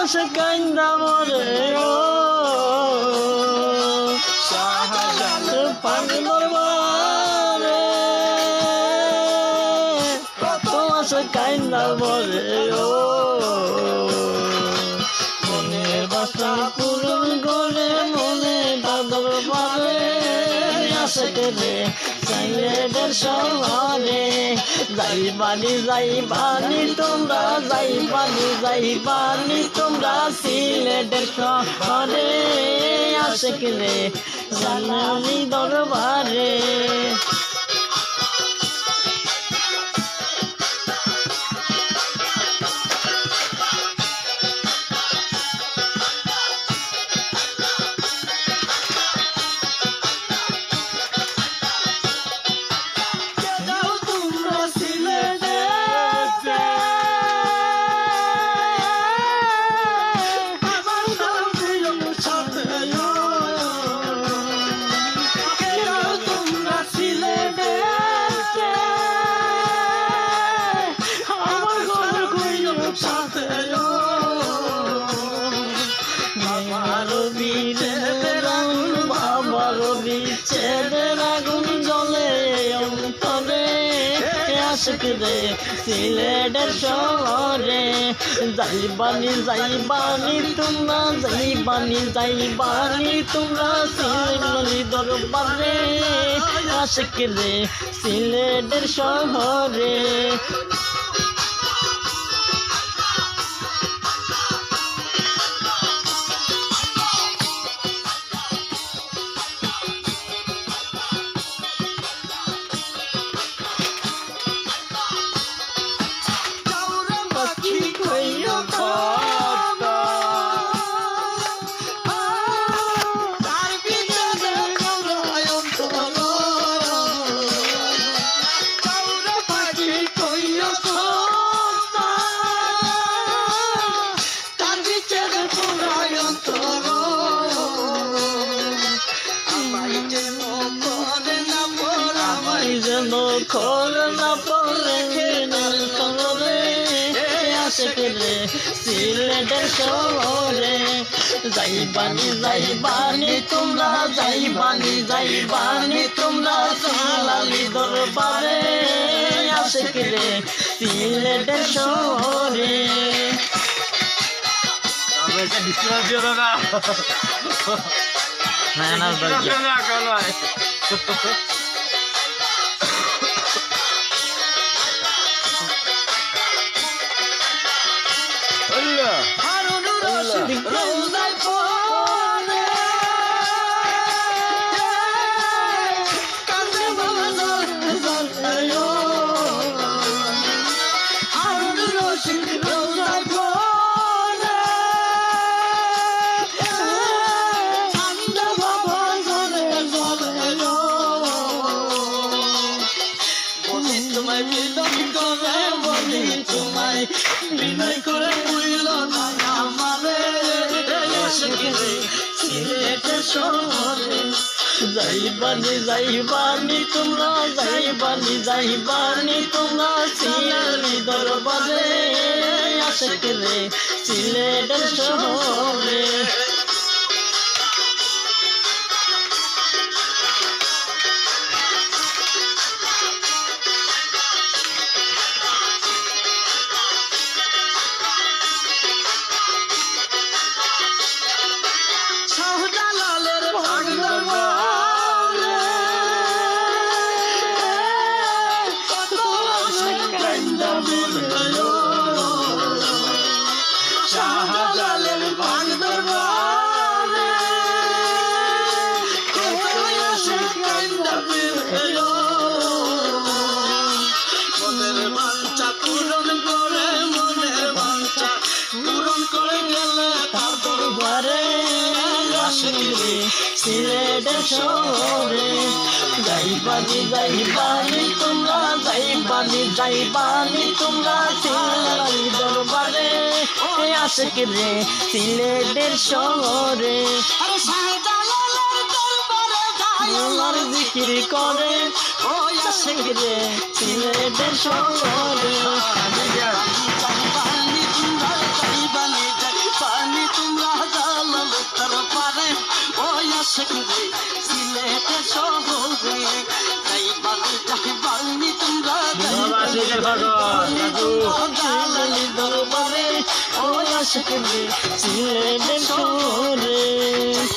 আসে কান্দা মরে ও শাহজালাল পাক দরবারে কত আসে কান্দা মরে ও মনের বাসনা পূরণ করে মনে দরবারে আসে রে সিলেটের শহরে যাইবানি তোমরা যাইবানি তোমরা সিলেটের শহরে আশেক রে জালালি দরবারে ছেদের আগুন জ্বলে অন্তরে আশেক রে সিলেটের শহরে যাইবানি তোমরা যাইবানি তোমরা সিলেটের দরবারে আশেক রে সিলেটের শহরে করোনা পরে আশেক রে সিলেটের শহরে যাইবানি তোমরা যাইবানি তোমরা জালালি দরবারে আশেক রে সিলেটের শহরে বিনয় করে বুঝল না আমারে সিলেটের শহরে যাইবানি তোমরা যাইবানি তোমরা সিলেটি দরবারে আশেক রে সিলেটের শহরে শাহজালালের পাক দরবারে মনের বাঞ্ছা পূরণ করে গেলে তার দরবারে আশেক রে সিলেটের শহরে যাইবানি তোমরা সিলেটি দরবারে আশেক রে সিলেটের শহরে জিকির করে ও আশেক রে সিলেটের শহরে আশিক রে সিলেটের শহরে যাইবার যাইবারনি তোমরা জালালি দরবারে ও আশিক রে সিলেটের শহরে